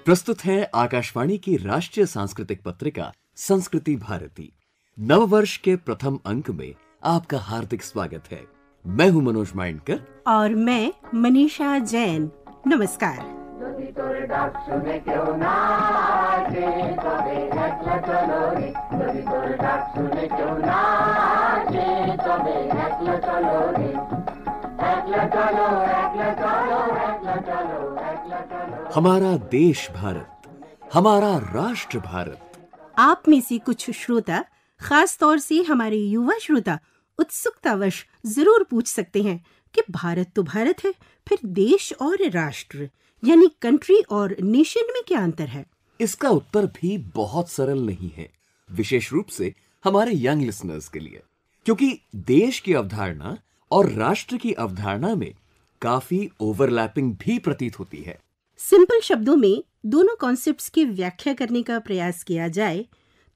प्रस्तुत है आकाशवाणी की राष्ट्रीय सांस्कृतिक पत्रिका संस्कृति भारती। नववर्ष के प्रथम अंक में आपका हार्दिक स्वागत है। मैं हूं मनोज माइंडकर और मैं मनीषा जैन। नमस्कार। हमारा देश भारत, हमारा राष्ट्र भारत। आप में से कुछ श्रोता, खास तौर से हमारे युवा श्रोता, उत्सुकतावश जरूर पूछ सकते हैं कि भारत तो भारत है, फिर देश और राष्ट्र यानी कंट्री और नेशन में क्या अंतर है? इसका उत्तर भी बहुत सरल नहीं है, विशेष रूप से हमारे यंग लिसनर्स के लिए, क्योंकि देश की अवधारणा और राष्ट्र की अवधारणा में काफी ओवरलैपिंग भी प्रतीत होती है। सिंपल शब्दों में दोनों कॉन्सेप्ट्स की व्याख्या करने का प्रयास किया जाए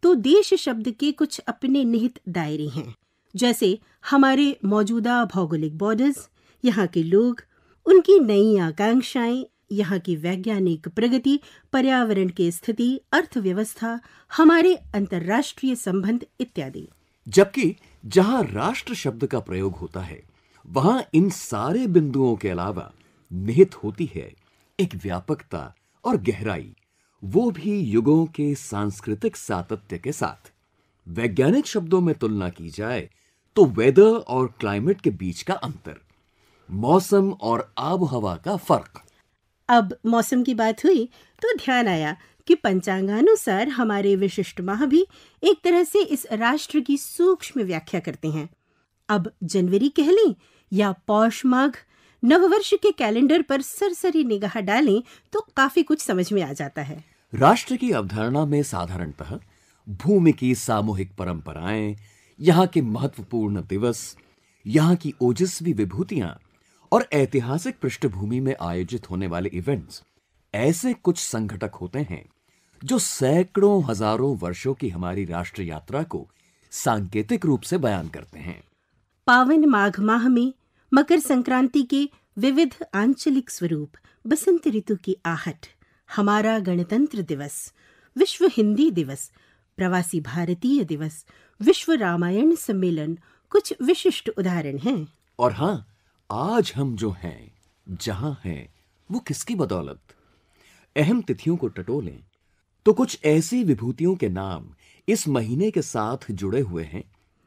तो देश शब्द के कुछ अपने निहित दायरे हैं, जैसे हमारे मौजूदा भौगोलिक बॉर्डर्स, यहाँ के लोग, उनकी नई आकांक्षाएं, यहाँ की वैज्ञानिक प्रगति, पर्यावरण की स्थिति, अर्थव्यवस्था, हमारे अंतर्राष्ट्रीय संबंध इत्यादि। जबकि जहाँ राष्ट्र शब्द का प्रयोग होता है, वहाँ इन सारे बिंदुओं के अलावा निहित होती है एक व्यापकता और गहराई, वो भी युगों के सांस्कृतिक सातत्य के साथ। वैज्ञानिक शब्दों में तुलना की जाए तो वेदर और क्लाइमेट के बीच का अंतर, मौसम और आबोहवा का फर्क। अब मौसम की बात हुई तो ध्यान आया कि पंचांगानुसार हमारे विशिष्ट माह भी एक तरह से इस राष्ट्र की सूक्ष्म व्याख्या करते हैं। अब जनवरी कह लें या पौष माघ, नववर्ष के कैलेंडर पर सरसरी निगाह डालें तो काफी कुछ समझ में आ जाता है। राष्ट्र की अवधारणा में साधारणतः भूमि की सामूहिक परंपराएं, यहाँ के महत्वपूर्ण दिवस, यहाँ की ओजस्वी विभूतियां और ऐतिहासिक पृष्ठभूमि में आयोजित होने वाले इवेंट्स ऐसे कुछ संघटक होते हैं जो सैकड़ों हजारों वर्षों की हमारी राष्ट्र यात्रा को सांकेतिक रूप से बयान करते हैं। पावन माघ माह में मकर संक्रांति के विविध आंचलिक स्वरूप, बसंत ऋतु की आहट, हमारा गणतंत्र दिवस, विश्व हिंदी दिवस, प्रवासी भारतीय दिवस, विश्व रामायण सम्मेलन कुछ विशिष्ट उदाहरण हैं। और हाँ, आज हम जो हैं, जहां हैं, वो किसकी बदौलत? अहम तिथियों को टटोलें तो कुछ ऐसी विभूतियों के नाम इस महीने के साथ जुड़े हुए हैं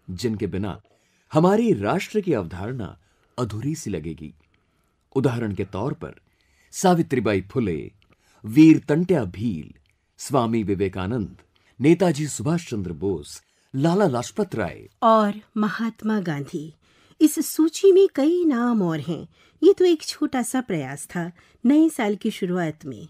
जिनके बिना हमारी राष्ट्र की अवधारणा अधूरी सी लगेगी। उदाहरण के तौर पर सावित्रीबाई फुले, वीर तंट्या भील, स्वामी विवेकानंद, नेताजी सुभाष चंद्र बोस, लाला लाजपत राय और महात्मा गांधी। इस सूची में कई नाम और हैं। ये तो एक छोटा सा प्रयास था नए साल की शुरुआत में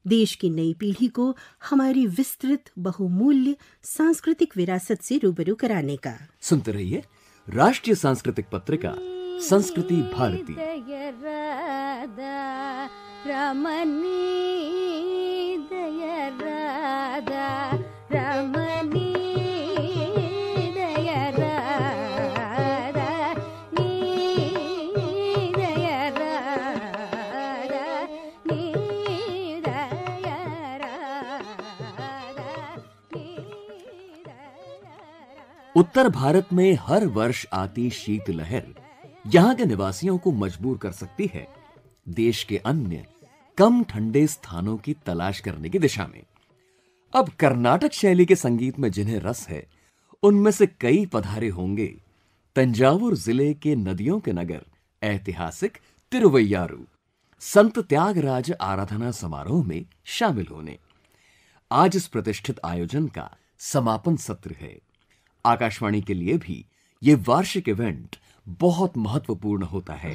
देश की नई पीढ़ी को हमारी विस्तृत बहुमूल्य सांस्कृतिक विरासत से रूबरू कराने का। सुनते रहिए राष्ट्रीय सांस्कृतिक पत्रिका संस्कृति भारती। उत्तर भारत में हर वर्ष आती शीतलहर यहाँ के निवासियों को मजबूर कर सकती है देश के अन्य कम ठंडे स्थानों की तलाश करने की दिशा में। अब कर्नाटक शैली के संगीत में जिन्हें रस है, उनमें से कई पधारे होंगे तंजावुर जिले के नदियों के नगर ऐतिहासिक तिरुवैयारू संत त्यागराज आराधना समारोह में शामिल होने। आज इस प्रतिष्ठित आयोजन का समापन सत्र है। आकाशवाणी के लिए भी ये वार्षिक इवेंट बहुत महत्वपूर्ण होता है।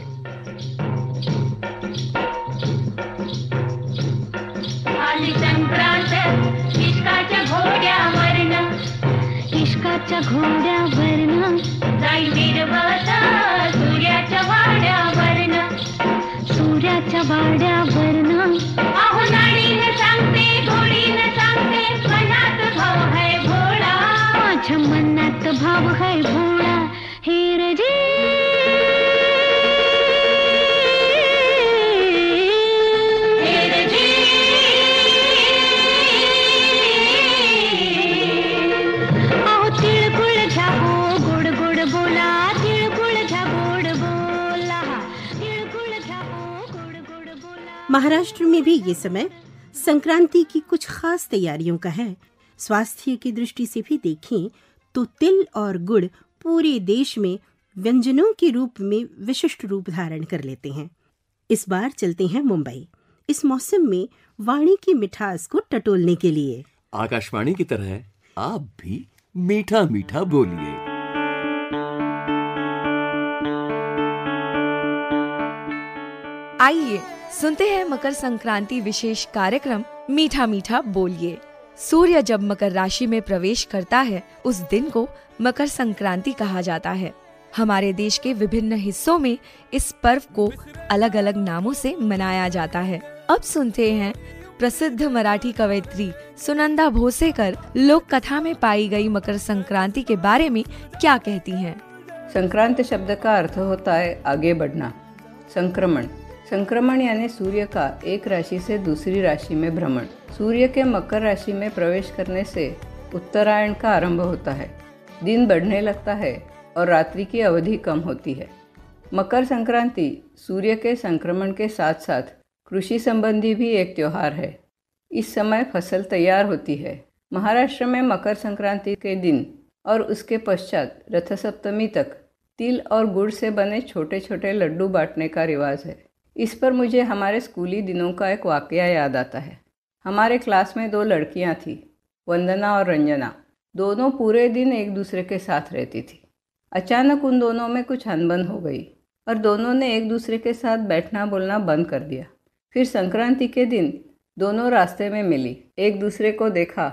इश्काच्या घोड्यावरनं जाई निर्वाता सूर्याच्या वाड्यावरनं, सूर्याच्या वाड्यावरनं अहो नाडीने सांगते, घोडीने सांगते, मनात भाव है भोळा, माझ्या मनात भाव है भोळा, हेर जी हेर जी महाराष्ट्र में भी ये समय संक्रांति की कुछ खास तैयारियों का है। स्वास्थ्य की दृष्टि से भी देखें तो तिल और गुड़ पूरे देश में व्यंजनों के रूप में विशिष्ट रूप धारण कर लेते हैं। इस बार चलते हैं मुंबई, इस मौसम में वाणी की मिठास को टटोलने के लिए। आकाशवाणी की तरह आप भी मीठा मीठा बोलिए। आइए सुनते हैं मकर संक्रांति विशेष कार्यक्रम मीठा मीठा बोलिए। सूर्य जब मकर राशि में प्रवेश करता है उस दिन को मकर संक्रांति कहा जाता है। हमारे देश के विभिन्न हिस्सों में इस पर्व को अलग अलग नामों से मनाया जाता है। अब सुनते हैं प्रसिद्ध मराठी कवयित्री सुनंदा भोसेकर लोक कथा में पाई गई मकर संक्रांति के बारे में क्या कहती हैं। संक्रांत शब्द का अर्थ होता है आगे बढ़ना। संक्रमण, संक्रमण यानी सूर्य का एक राशि से दूसरी राशि में भ्रमण। सूर्य के मकर राशि में प्रवेश करने से उत्तरायण का आरंभ होता है। दिन बढ़ने लगता है और रात्रि की अवधि कम होती है। मकर संक्रांति सूर्य के संक्रमण के साथ साथ कृषि संबंधी भी एक त्योहार है। इस समय फसल तैयार होती है। महाराष्ट्र में मकर संक्रांति के दिन और उसके पश्चात रथ सप्तमी तक तिल और गुड़ से बने छोटे छोटे लड्डू बांटने का रिवाज है। इस पर मुझे हमारे स्कूली दिनों का एक वाकया याद आता है। हमारे क्लास में 2 लड़कियां थीं, वंदना और रंजना। दोनों पूरे दिन एक दूसरे के साथ रहती थी। अचानक उन दोनों में कुछ अनबन हो गई और दोनों ने एक दूसरे के साथ बैठना बोलना बंद कर दिया। फिर संक्रांति के दिन दोनों रास्ते में मिली, एक दूसरे को देखा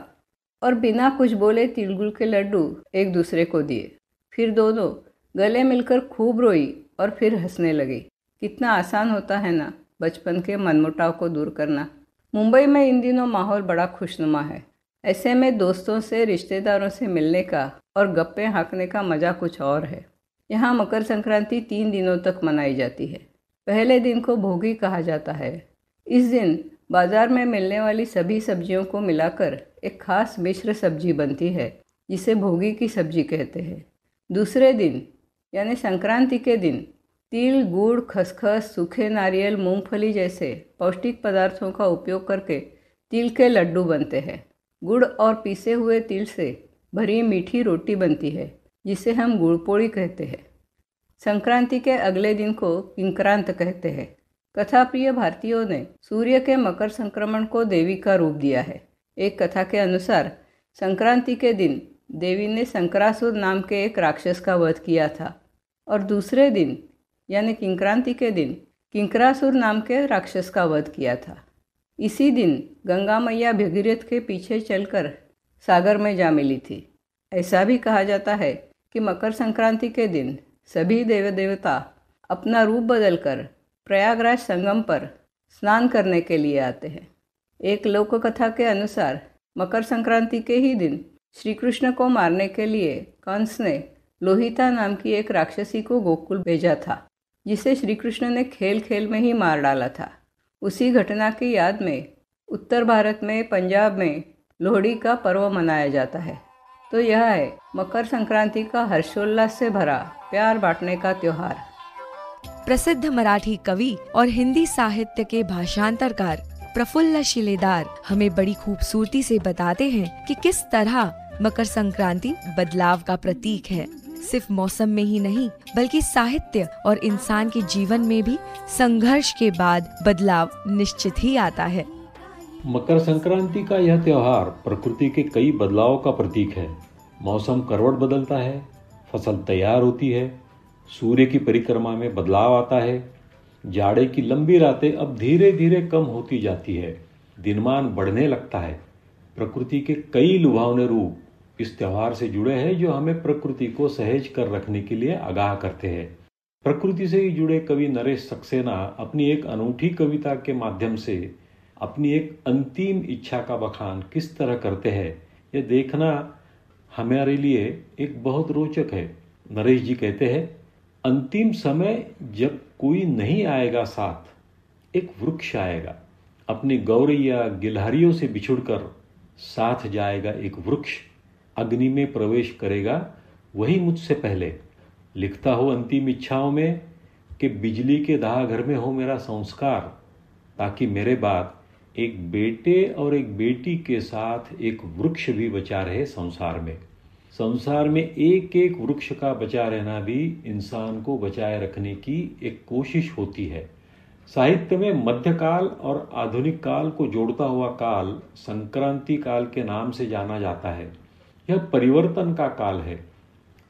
और बिना कुछ बोले तिलगुड़ के लड्डू एक दूसरे को दिए। फिर दोनों गले मिलकर खूब रोई और फिर हंसने लगी। कितना आसान होता है ना बचपन के मनमुटाव को दूर करना। मुंबई में इन दिनों माहौल बड़ा खुशनुमा है। ऐसे में दोस्तों से, रिश्तेदारों से मिलने का और गप्पे हाँकने का मज़ा कुछ और है। यहाँ मकर संक्रांति 3 दिनों तक मनाई जाती है। पहले दिन को भोगी कहा जाता है। इस दिन बाजार में मिलने वाली सभी सब्जियों को मिलाकर एक खास मिश्र सब्जी बनती है जिसे भोगी की सब्जी कहते हैं। दूसरे दिन यानी संक्रांति के दिन तिल, गुड़, खसखस, सूखे नारियल, मूंगफली जैसे पौष्टिक पदार्थों का उपयोग करके तिल के लड्डू बनते हैं। गुड़ और पीसे हुए तिल से भरी मीठी रोटी बनती है जिसे हम गुड़पोड़ी कहते हैं। संक्रांति के अगले दिन को किंक्रांत कहते हैं। कथाप्रिय भारतीयों ने सूर्य के मकर संक्रमण को देवी का रूप दिया है। एक कथा के अनुसार संक्रांति के दिन देवी ने संक्रासुर नाम के एक राक्षस का वध किया था और दूसरे दिन यानी किंक्रांति के दिन किंक्रासुर नाम के राक्षस का वध किया था। इसी दिन गंगा मैया भगीरथ के पीछे चलकर सागर में जा मिली थी। ऐसा भी कहा जाता है कि मकर संक्रांति के दिन सभी देव देवता अपना रूप बदलकर प्रयागराज संगम पर स्नान करने के लिए आते हैं। एक लोक कथा के अनुसार मकर संक्रांति के ही दिन श्री कृष्ण को मारने के लिए कंस ने लोहिता नाम की एक राक्षसी को गोकुल भेजा था जिसे श्री कृष्ण ने खेल खेल में ही मार डाला था। उसी घटना की याद में उत्तर भारत में पंजाब में लोहड़ी का पर्व मनाया जाता है। तो यह है मकर संक्रांति का हर्षोल्लास से भरा प्यार बांटने का त्योहार। प्रसिद्ध मराठी कवि और हिंदी साहित्य के भाषांतरकार प्रफुल्ल शिलेदार हमें बड़ी खूबसूरती से बताते हैं कि किस तरह मकर संक्रांति बदलाव का प्रतीक है। सिर्फ मौसम में ही नहीं बल्कि साहित्य और इंसान के जीवन में भी संघर्ष के बाद बदलाव निश्चित ही आता है। मकर संक्रांति का यह त्योहार प्रकृति के कई बदलावों का प्रतीक है। मौसम करवट बदलता है, फसल तैयार होती है, सूर्य की परिक्रमा में बदलाव आता है, जाड़े की लंबी रातें अब धीरे धीरे कम होती जाती है, दिनमान बढ़ने लगता है। प्रकृति के कई लुभावने रूप इस त्योहार से जुड़े हैं जो हमें प्रकृति को सहेज कर रखने के लिए आगाह करते हैं। प्रकृति से ही जुड़े कवि नरेश सक्सेना अपनी एक अनूठी कविता के माध्यम से अपनी एक अंतिम इच्छा का बखान किस तरह करते हैं यह देखना हमारे लिए एक बहुत रोचक है। नरेश जी कहते हैं, अंतिम समय जब कोई नहीं आएगा साथ, एक वृक्ष आएगा, अपनी गौरैया गिलहरियों से बिछुड़कर साथ जाएगा एक वृक्ष, अग्नि में प्रवेश करेगा वही मुझसे पहले। लिखता हो अंतिम इच्छाओं में कि बिजली के दाह घर में हो मेरा संस्कार, ताकि मेरे बाद एक बेटे और एक बेटी के साथ एक वृक्ष भी बचा रहे संसार में। संसार में एक एक वृक्ष का बचा रहना भी इंसान को बचाए रखने की एक कोशिश होती है। साहित्य में मध्यकाल और आधुनिक काल को जोड़ता हुआ काल संक्रांति काल के नाम से जाना जाता है। यह परिवर्तन का काल है।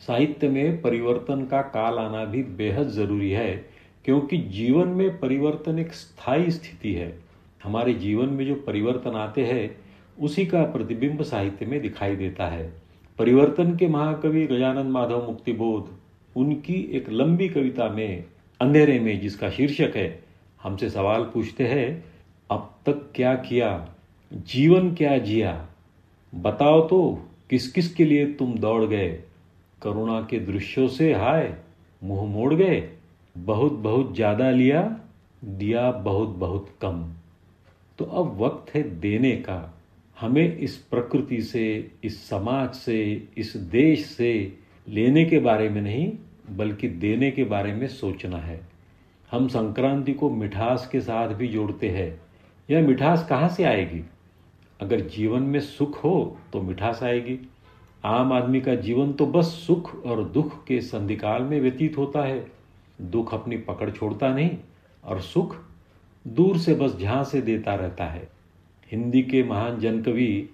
साहित्य में परिवर्तन का काल आना भी बेहद जरूरी है, क्योंकि जीवन में परिवर्तन एक स्थायी स्थिति है। हमारे जीवन में जो परिवर्तन आते हैं उसी का प्रतिबिंब साहित्य में दिखाई देता है। परिवर्तन के महाकवि गजानन माधव मुक्तिबोध, उनकी एक लंबी कविता में अंधेरे में, जिसका शीर्षक है, हमसे सवाल पूछते हैं, अब तक क्या किया, जीवन क्या जिया, बताओ तो किस किस के लिए तुम दौड़ गए, करुणा के दृश्यों से हाय मुंह मोड़ गए, बहुत बहुत ज्यादा लिया, दिया बहुत बहुत कम। तो अब वक्त है देने का। हमें इस प्रकृति से, इस समाज से, इस देश से लेने के बारे में नहीं, बल्कि देने के बारे में सोचना है। हम संक्रांति को मिठास के साथ भी जोड़ते हैं। यह मिठास कहाँ से आएगी? अगर जीवन में सुख हो तो मिठास आएगी। आम आदमी का जीवन तो बस सुख और दुख के संधिकाल में व्यतीत होता है। दुख अपनी पकड़ छोड़ता नहीं और सुख दूर से बस झांसे देता रहता है। हिंदी के महान जनकवि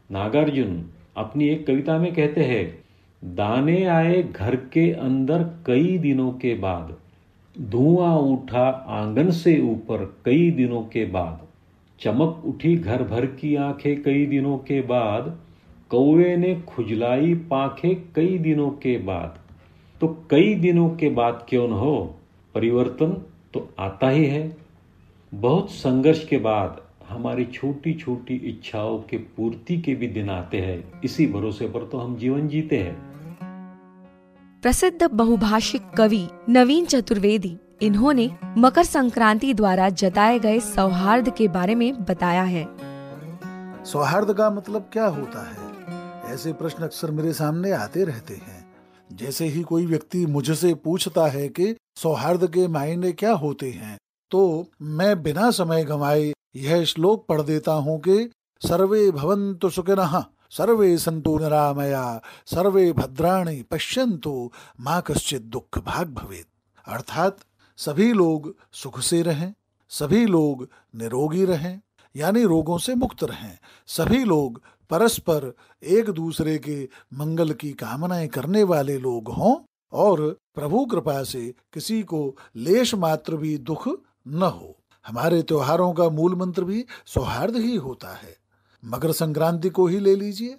नागार्जुन अपनी एक कविता में कहते हैं, दाने आए घर के अंदर कई दिनों के बाद, धुआं उठा आंगन से ऊपर कई दिनों के बाद, चमक उठी घर भर की आंखें कई दिनों के बाद, कौवे ने खुजलाई पांखें कई दिनों के बाद। तो कई दिनों के बाद क्यों न हो, परिवर्तन तो आता ही है। बहुत संघर्ष के बाद हमारी छोटी छोटी इच्छाओं के पूर्ति के भी दिन आते हैं। इसी भरोसे पर तो हम जीवन जीते हैं। प्रसिद्ध बहुभाषिक कवि नवीन चतुर्वेदी, इन्होंने मकर संक्रांति द्वारा जताए गए सौहार्द के बारे में बताया है। सौहार्द का मतलब क्या होता है? ऐसे प्रश्न अक्सर मेरे सामने आते रहते हैं। जैसे ही कोई व्यक्ति मुझसे पूछता है कि सौहार्द के मायने क्या होते हैं, तो मैं बिना समय गंवाए यह श्लोक पढ़ देता हूँ कि सर्वे भवन्तु सुखिनः, सर्वे सन्तु निरामया, सर्वे भद्राणि पश्यन्तु, मा कश्चित् दुःख भाग् भवेत्। अर्थात सभी लोग सुख से रहें, सभी लोग निरोगी रहें, यानी रोगों से मुक्त रहें, सभी लोग परस्पर एक दूसरे के मंगल की कामनाएं करने वाले लोग हों और प्रभु कृपा से किसी को लेश मात्र भी दुख न हो। हमारे त्योहारों का मूल मंत्र भी सौहार्द ही होता है। मकर संक्रांति को ही ले लीजिए।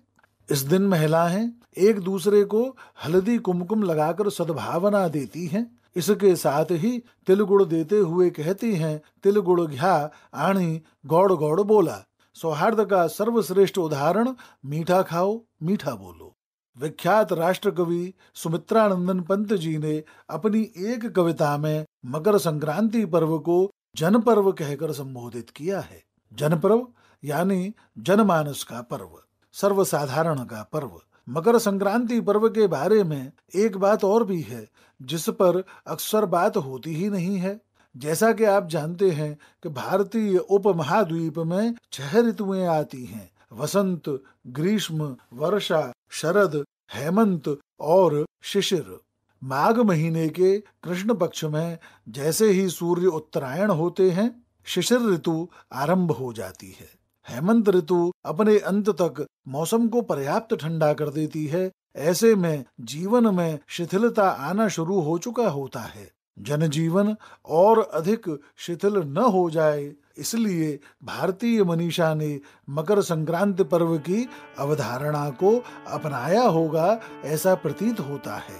इस दिन महिलाएं एक दूसरे को हल्दी कुमकुम लगाकर सद्भावना देती हैं। इसके साथ ही तिल गुड़ देते हुए कहती हैं, तिल गुड़ घ्या आणी गौड़ गौड़ बोला। सौहार्द का सर्वश्रेष्ठ उदाहरण मीठा खाओ मीठा बोलो। विख्यात राष्ट्र कवि सुमित्रानंदन पंत जी ने अपनी एक कविता में मकर संक्रांति पर्व को जन पर्व कहकर संबोधित किया है। जन पर्व यानी जनमानस का पर्व, सर्वसाधारण का पर्व। मकर संक्रांति पर्व के बारे में एक बात और भी है जिस पर अक्सर बात होती ही नहीं है। जैसा कि आप जानते हैं कि भारतीय उपमहाद्वीप में 6 ऋतुएं आती हैं, वसंत, ग्रीष्म, वर्षा, शरद, हेमंत और शिशिर। माघ महीने के कृष्ण पक्ष में जैसे ही सूर्य उत्तरायण होते हैं, शिशिर ऋतु आरंभ हो जाती है। हेमंत ऋतु अपने अंत तक मौसम को पर्याप्त ठंडा कर देती है। ऐसे में जीवन में शिथिलता आना शुरू हो चुका होता है। जनजीवन और अधिक शिथिल न हो जाए, इसलिए भारतीय मनीषा ने मकर संक्रांति पर्व की अवधारणा को अपनाया होगा, ऐसा प्रतीत होता है।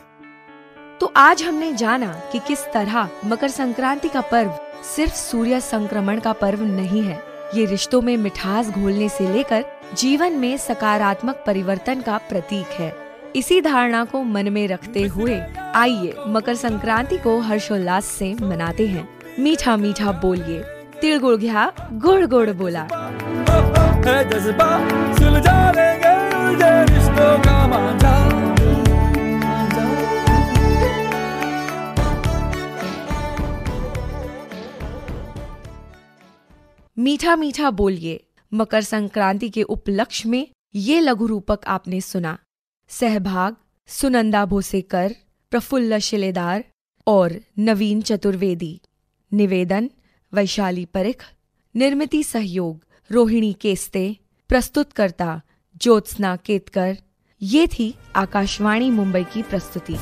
तो आज हमने जाना कि किस तरह मकर संक्रांति का पर्व सिर्फ सूर्य संक्रमण का पर्व नहीं है। ये रिश्तों में मिठास घोलने से लेकर जीवन में सकारात्मक परिवर्तन का प्रतीक है। इसी धारणा को मन में रखते हुए आइए मकर संक्रांति को हर्षोल्लास से मनाते हैं। मीठा मीठा बोलिए, तिल गुड़ घ्या गुड़ गुड़ बोला। सुलझा लेंगे रिश्तों का मांझा। मीठा मीठा बोलिए मकर संक्रांति के उपलक्ष्य में ये लघु रूपक आपने सुना। सहभाग सुनंदा भोसेकर, प्रफुल्ल शिलेदार और नवीन चतुर्वेदी। निवेदन वैशाली परिख। निर्मिति सहयोग रोहिणी केस्ते। प्रस्तुतकर्ता ज्योत्सना केतकर। ये थी आकाशवाणी मुंबई की प्रस्तुति।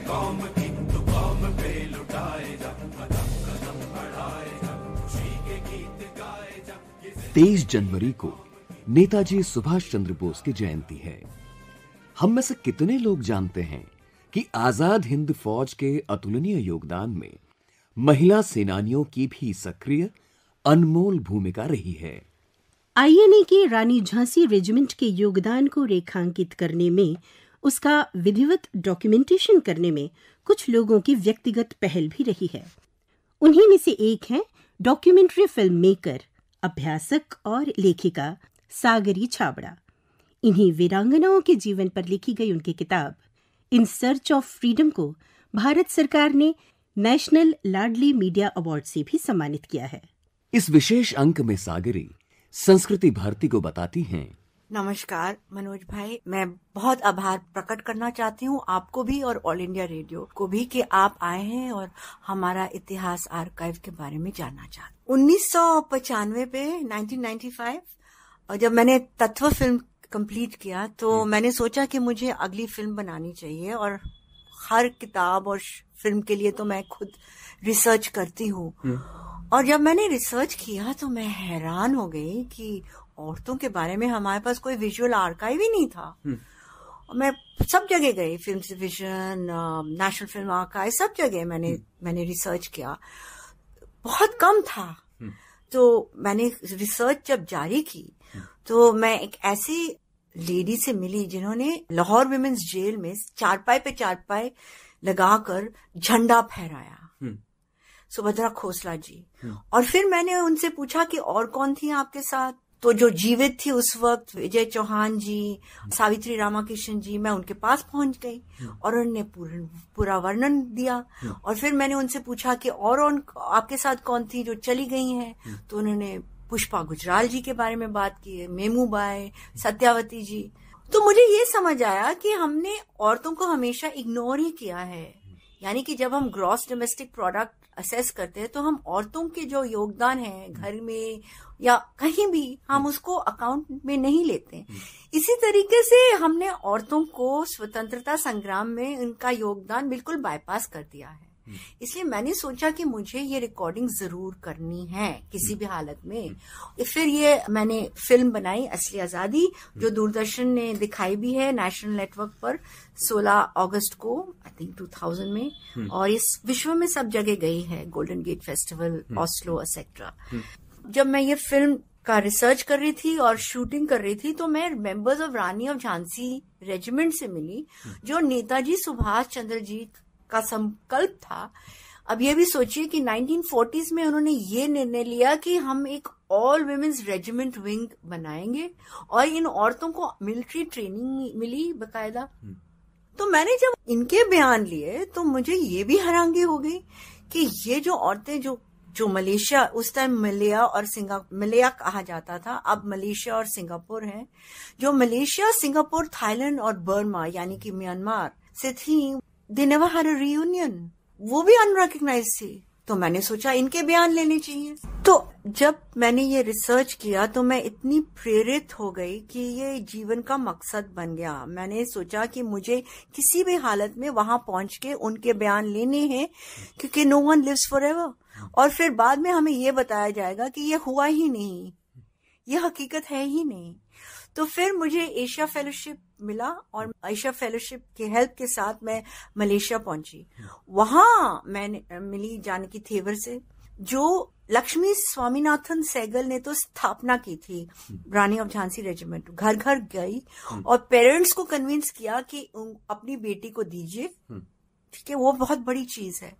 कौम की तो कौम पे लुटाए जा, कदम बढ़ाए जा, खुशी के गीत गाए जा। 23 जनवरी को नेताजी सुभाष चंद्र बोस की जयंती है। हम में से कितने लोग जानते हैं कि आजाद हिंद फौज के अतुलनीय योगदान में महिला सेनानियों की भी सक्रिय अनमोल भूमिका रही है। आईएनए के रानी झांसी रेजिमेंट के योगदान को रेखांकित करने में, उसका विधिवत डॉक्यूमेंटेशन करने में कुछ लोगों की व्यक्तिगत पहल भी रही है। उन्हीं में से एक है डॉक्यूमेंट्री फिल्म मेकर, अभ्यासक और लेखिका सागरी छाबड़ा। इन्हीं वीरांगनाओं के जीवन पर लिखी गई उनकी किताब इन सर्च ऑफ फ्रीडम को भारत सरकार ने नेशनल लाडली मीडिया अवार्ड से भी सम्मानित किया है। इस विशेष अंक में सागरी संस्कृति भारती को बताती हैं। नमस्कार मनोज भाई, मैं बहुत आभार प्रकट करना चाहती हूँ आपको भी और ऑल इंडिया रेडियो को भी कि आप आए हैं और हमारा इतिहास आर्काइव के बारे में जानना चाहते। 1995 पे 1995 और जब मैंने तत्व फिल्म कंप्लीट किया तो मैंने सोचा कि मुझे अगली फिल्म बनानी चाहिए और हर किताब और फिल्म के लिए तो मैं खुद रिसर्च करती हूँ। और जब मैंने रिसर्च किया तो मैं हैरान हो गई कि औरतों के बारे में हमारे पास कोई विजुअल आर्काइव ही नहीं था। मैं सब जगह गई, film division, national film archive, सब जगह मैंने रिसर्च किया, बहुत कम था। तो मैंने रिसर्च जब जारी की तो मैं एक ऐसी लेडी से मिली जिन्होंने लाहौर विमेंस जेल में चारपाई पे चारपाई लगाकर झंडा फहराया, सुभद्रा खोसला जी। और फिर मैंने उनसे पूछा कि और कौन थी आपके साथ। तो जो जीवित थी उस वक्त, विजय चौहान जी, सावित्री रामाकृष्णन जी, मैं उनके पास पहुंच गई और उन्होंने पूरा वर्णन दिया। और फिर मैंने उनसे पूछा कि और आपके साथ कौन थी जो चली गई हैं। तो उन्होंने पुष्पा गुजराल जी के बारे में बात की, मेमू बाई, सत्यावती जी। तो मुझे ये समझ आया कि हमने औरतों को हमेशा इग्नोर ही किया है। यानी कि जब हम ग्रॉस डोमेस्टिक प्रोडक्ट असेस करते हैं तो हम औरतों के जो योगदान है घर में या कहीं भी, हम उसको अकाउंट में नहीं लेते। इसी तरीके से हमने औरतों को स्वतंत्रता संग्राम में उनका योगदान बिल्कुल बाईपास कर दिया है। इसलिए मैंने सोचा कि मुझे ये रिकॉर्डिंग जरूर करनी है किसी भी हालत में। फिर ये मैंने फिल्म बनाई असली आजादी, जो दूरदर्शन ने दिखाई भी है नेशनल नेटवर्क पर 16 अगस्त को, आई थिंक 2000 में, और इस विश्व में सब जगह गई है, Golden Gate festival, Oslo etcetera. जब मैं ये फिल्म का रिसर्च कर रही थी और शूटिंग कर रही थी तो मैं members of Rani of Jhansi regiment से मिली, जो नेताजी सुभाष चंद्र जी का संकल्प था। अब ये भी सोचिए कि 1940s में उन्होंने ये निर्णय लिया कि हम एक ऑल वुमेन्स रेजिमेंट विंग बनाएंगे और इन औरतों को मिलिट्री ट्रेनिंग मिली बकायदा। तो मैंने जब इनके बयान लिए तो मुझे ये भी हैरानगी हो गई कि ये जो औरतें जो मलेशिया, उस टाइम मलेया कहा जाता था, अब मलेशिया और सिंगापुर है, जो मलेशिया, सिंगापुर, थाईलैंड और बर्मा यानी कि म्यांमार से थी, they never had a reunion, वो भी अनरिकॉग्नाइज्ड थी। तो मैंने सोचा इनके बयान लेने चाहिए। तो जब मैंने ये रिसर्च किया तो मैं इतनी प्रेरित हो गई कि ये जीवन का मकसद बन गया। मैंने सोचा कि मुझे किसी भी हालत में वहां पहुंच के उनके बयान लेने हैं, क्योंकि नो वन लिव्स फॉरएवर। और फिर बाद में हमें ये बताया जाएगा कि ये हुआ ही नहीं, ये हकीकत है ही नहीं। तो फिर मुझे एशिया फेलोशिप मिला और एशिया फेलोशिप के हेल्प के साथ मैं मलेशिया पहुंची। वहां मैंने मिली जानकी थेवर से, जो लक्ष्मी स्वामीनाथन सहगल ने तो स्थापना की थी रानी ऑफ झांसी रेजिमेंट। घर घर गई और पेरेंट्स को कन्विंस किया कि अपनी बेटी को दीजिए, ठीक है, वो बहुत बड़ी चीज है।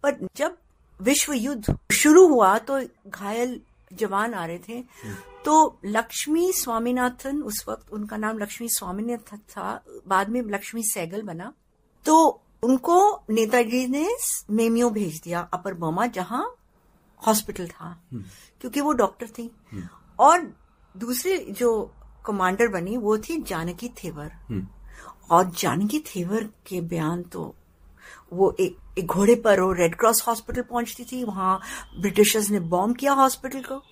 पर जब विश्व युद्ध शुरू हुआ तो घायल जवान आ रहे थे, तो लक्ष्मी स्वामीनाथन, उस वक्त उनका नाम लक्ष्मी स्वामीनाथन था, बाद में लक्ष्मी सहगल बना, तो उनको नेताजी ने मेमियो भेज दिया अपर बर्मा, जहां हॉस्पिटल था, क्योंकि वो डॉक्टर थी। और दूसरे जो कमांडर बनी वो थी जानकी थेवर, और जानकी थेवर के बयान तो वो एक घोड़े पर वो रेड क्रॉस हॉस्पिटल पहुंचती थी, वहां ब्रिटिशर्स ने बॉम्ब किया हॉस्पिटल को,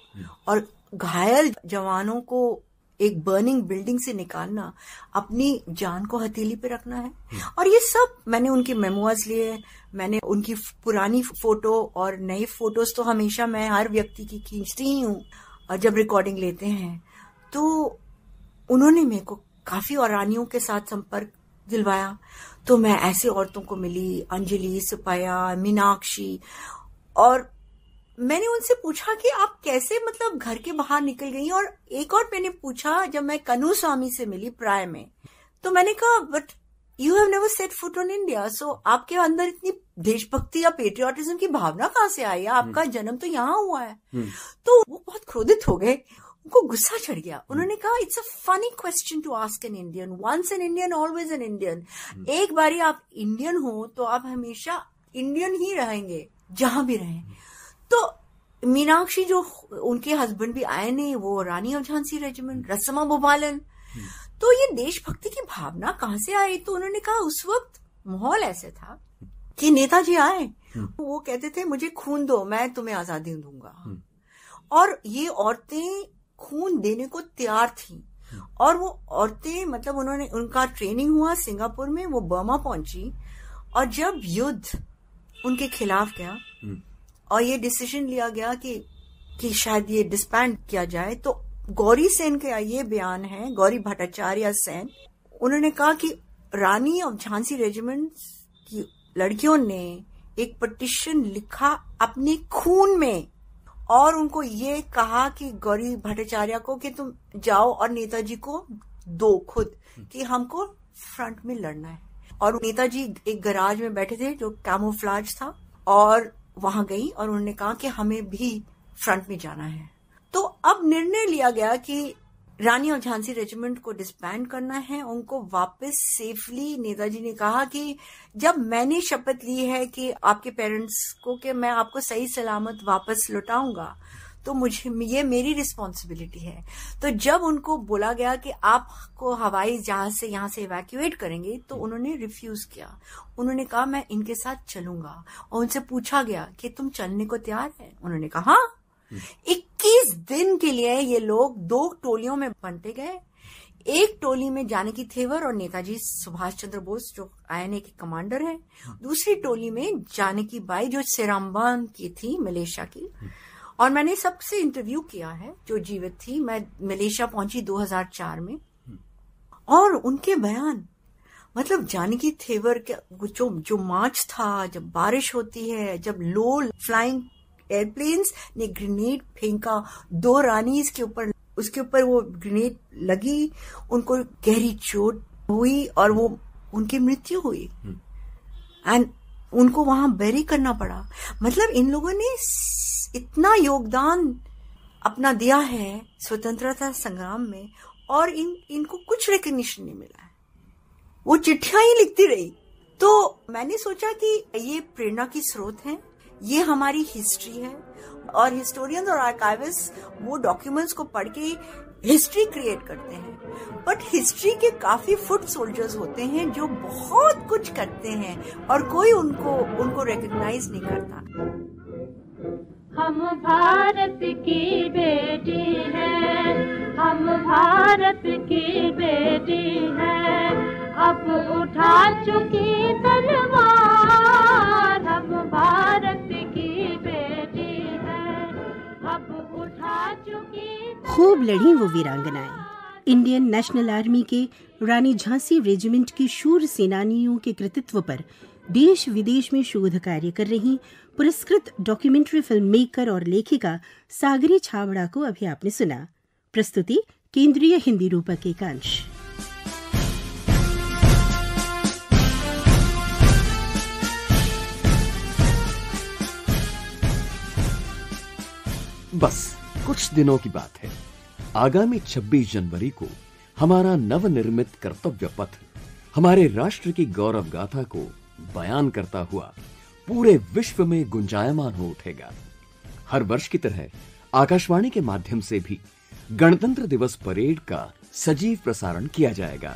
और घायल जवानों को एक बर्निंग बिल्डिंग से निकालना, अपनी जान को हथेली पे रखना है। और ये सब मैंने उनके मेमोइर्स लिए, मैंने उनकी पुरानी फोटो और नई फोटोज तो हमेशा मैं हर व्यक्ति की खींचती ही हूँ, और जब रिकॉर्डिंग लेते हैं तो उन्होंने मेरे को काफी और रानियों के साथ संपर्क दिलवाया। तो मैं ऐसे औरतों को मिली, अंजलि, सुपैया, मीनाक्षी, और मैंने उनसे पूछा कि आप कैसे मतलब घर के बाहर निकल गई। और एक और मैंने पूछा, जब मैं कन्हू स्वामी से मिली प्राय में, तो मैंने कहा but you have never set foot on India, so आपके अंदर इतनी देशभक्ति या पेट्रियोटिज्म की भावना कहाँ से आई है, आपका जन्म तो यहाँ हुआ है। तो वो बहुत क्रोधित हो गए, उनको गुस्सा चढ़ गया। उन्होंने कहा it's a funny question to ask an Indian, once an Indian always an Indian. एक बारी आप इंडियन हो तो आप हमेशा इंडियन ही रहेंगे जहां भी रहें। तो मीनाक्षी जो उनके हस्बैंड भी आए नहीं, वो रानी ऑफ झांसी रेजिमेंट, रसमा भोपालन। तो ये देशभक्ति की भावना कहाँ से आई? तो उन्होंने कहा उस वक्त माहौल ऐसे था कि नेताजी आए, वो कहते थे मुझे खून दो, मैं तुम्हें आजादी दूंगा। और ये औरतें खून देने को तैयार थी। और वो औरतें मतलब उन्होंने, उनका ट्रेनिंग हुआ सिंगापुर में, वो बर्मा पहुंची, और जब युद्ध उनके खिलाफ गया और ये डिसीजन लिया गया कि शायद ये डिस्बैंड किया जाए, तो गौरी सेन का ये बयान है, गौरी भट्टाचार्य सेन, उन्होंने कहा कि रानी ऑफ झांसी रेजिमेंट की लड़कियों ने एक पिटीशन लिखा अपने खून में, और उनको ये कहा कि गौरी भट्टाचार्य को कि तुम जाओ और नेताजी को दो खुद, कि हमको फ्रंट में लड़ना है। और नेताजी एक गैराज में बैठे थे जो कैमोफ्लाज था, और वहां गई और उन्होंने कहा कि हमें भी फ्रंट में जाना है। तो अब निर्णय लिया गया कि रानी और झांसी रेजिमेंट को डिसबैंड करना है, उनको वापस सेफली। नेताजी ने कहा कि जब मैंने शपथ ली है कि आपके पेरेंट्स को कि मैं आपको सही सलामत वापस लौटाऊंगा, तो मुझे ये मेरी रिस्पॉन्सिबिलिटी है। तो जब उनको बोला गया कि आपको हवाई जहाज से यहाँ से इवैक्यूएट करेंगे, तो उन्होंने रिफ्यूज किया। उन्होंने कहा मैं इनके साथ चलूंगा। और उनसे पूछा गया कि तुम चलने को तैयार है? उन्होंने कहा हाँ। 21 दिन के लिए ये लोग 2 टोलियों में बंटे गए। एक टोली में जानकी थेवर और नेताजी सुभाष चंद्र बोस जो INA के कमांडर हैं, दूसरी टोली में जानकी बाई जो सेराम्बान की थी, मलेशिया की। और मैंने सबसे इंटरव्यू किया है जो जीवित थी। मैं मलेशिया पहुंची 2004 में, और उनके बयान मतलब जानकी थेवर के जो मार्च था, जब बारिश होती है, जब लो फ्लाइंग एयरप्लेन्स ने ग्रेनेड फेंका 2 रानीज के ऊपर, उसके ऊपर वो ग्रेनेड लगी, उनको गहरी चोट हुई और वो उनकी मृत्यु हुई, एंड उनको वहां बेरी करना पड़ा। मतलब इन लोगों ने इतना योगदान अपना दिया है स्वतंत्रता संग्राम में, और इनको कुछ रिकग्निशन नहीं मिला है। वो चिट्ठियां ही लिखती रही। तो मैंने सोचा कि ये प्रेरणा की स्रोत है, ये हमारी हिस्ट्री है, और हिस्टोरियन और आर्काइविस्ट वो डॉक्यूमेंट्स को पढ़ के हिस्ट्री क्रिएट करते हैं। बट हिस्ट्री के काफी फुट सोल्जर्स होते हैं जो बहुत कुछ करते हैं, और कोई उनको रिकॉग्नाइज नहीं करता। हम भारत की बेटी हैं, हम भारत की बेटी हैं, अब उठा चुकी तलवार, हम भारत की बेटी हैं, अब उठा चुकी। खूब लड़ी वो वीरांगनाएं। इंडियन नेशनल आर्मी के रानी झांसी रेजिमेंट की शूर सेनानियों के कृतित्व पर देश विदेश में शोध कार्य कर रही पुरस्कृत डॉक्यूमेंट्री फिल्म मेकर और लेखिका सागरी छाबड़ा को अभी आपने सुना। प्रस्तुति केंद्रीय हिंदी रूपक एकांश। बस कुछ दिनों की बात है। आगामी 26 जनवरी को हमारा नवनिर्मित कर्तव्य पथ हमारे राष्ट्र की गौरव गाथा को बयान करता हुआ पूरे विश्व में गुंजायमान हो उठेगा। हर वर्ष की तरह आकाशवाणी के माध्यम से भी गणतंत्र दिवस परेड का सजीव प्रसारण किया जाएगा।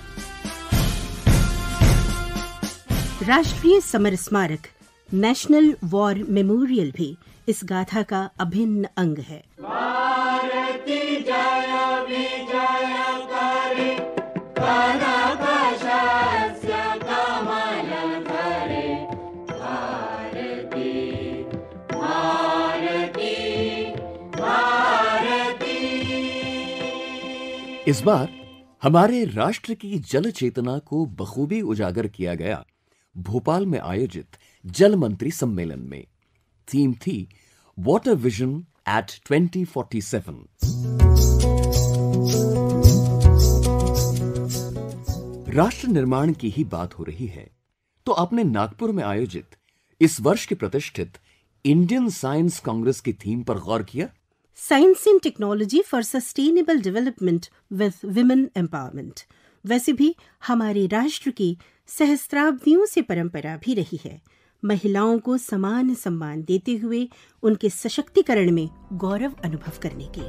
राष्ट्रीय समर स्मारक नेशनल वॉर मेमोरियल भी इस गाथा का अभिन्न अंग है। इस बार हमारे राष्ट्र की जल चेतना को बखूबी उजागर किया गया भोपाल में आयोजित जल मंत्री सम्मेलन में। थीम थी वाटर विजन एट 2047। राष्ट्र निर्माण की ही बात हो रही है तो आपने नागपुर में आयोजित इस वर्ष की प्रतिष्ठित इंडियन साइंस कांग्रेस की थीम पर गौर किया? Science and technology for sustainable development with women empowerment. वैसे भी हमारे राष्ट्र की सहस्त्राब्दियों से परंपरा भी रही है महिलाओं को समान सम्मान देते हुए उनके सशक्तिकरण में गौरव अनुभव करने की।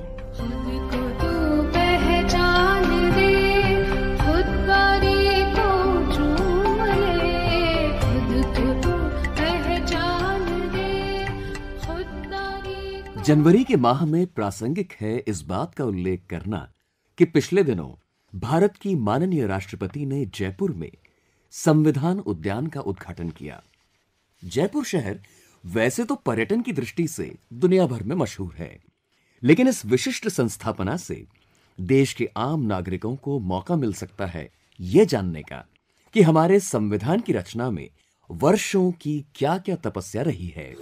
जनवरी के माह में प्रासंगिक है इस बात का उल्लेख करना कि पिछले दिनों भारत की माननीय राष्ट्रपति ने जयपुर में संविधान उद्यान का उद्घाटन किया। जयपुर शहर वैसे तो पर्यटन की दृष्टि से दुनिया भर में मशहूर है, लेकिन इस विशिष्ट संस्थापना से देश के आम नागरिकों को मौका मिल सकता है यह जानने का कि हमारे संविधान की रचना में वर्षों की क्या क्या तपस्या रही है।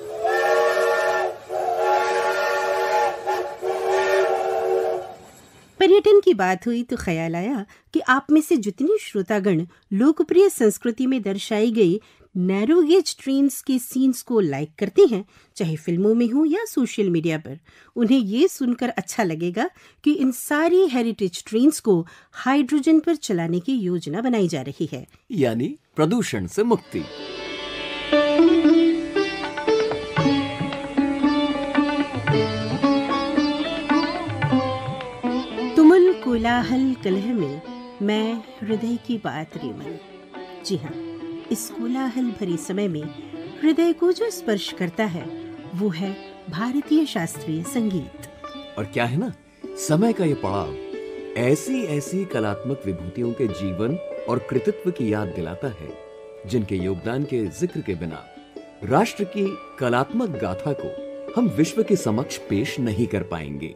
पर्यटन की बात हुई तो ख्याल आया कि आप में से जितने श्रोतागण लोकप्रिय संस्कृति में दर्शाई गई नैरो गेज ट्रेन्स के सीन्स को लाइक करते हैं, चाहे फिल्मों में हो या सोशल मीडिया पर, उन्हें ये सुनकर अच्छा लगेगा कि इन सारी हेरिटेज ट्रेन्स को हाइड्रोजन पर चलाने की योजना बनाई जा रही है, यानी प्रदूषण से मुक्ति। तुमुल कोलाहल कलह में मैं हृदय की बात रे मन। जी हाँ, इस कोलाहल भरे समय में हृदय को जो स्पर्श करता है वो है भारतीय शास्त्रीय संगीत। और क्या है ना, समय का ये पड़ाव ऐसी ऐसी कलात्मक विभूतियों के जीवन और कृतित्व की याद दिलाता है जिनके योगदान के जिक्र के बिना राष्ट्र की कलात्मक गाथा को हम विश्व के समक्ष पेश नहीं कर पाएंगे।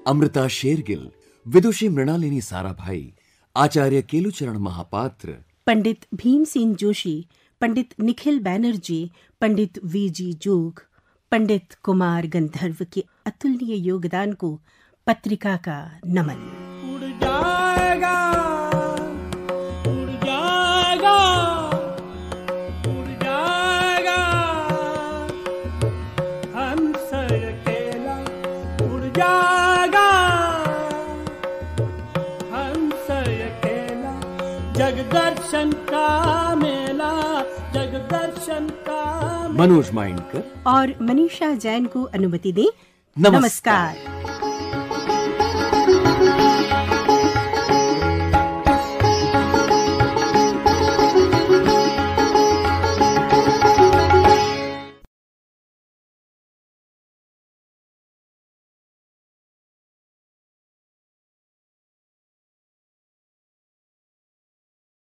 अमृता शेरगिल, विदुषी मृणालिनी साराभाई, आचार्य केलुचरण महापात्र, पंडित भीमसेन जोशी, पंडित निखिल बैनर्जी, पंडित वीजी जोग, पंडित कुमार गंधर्व के अतुलनीय योगदान को पत्रिका का नमन। उड़ जाएगा, उड़ जाएगा, उड़ जाएगा, हंस अकेला उड़ जाएगा, हंस अकेला, जगदर्शन का मेला, जगदर्शन का। मनोज माइंडकर और मनीषा जैन को अनुमति दें। नमस्कार।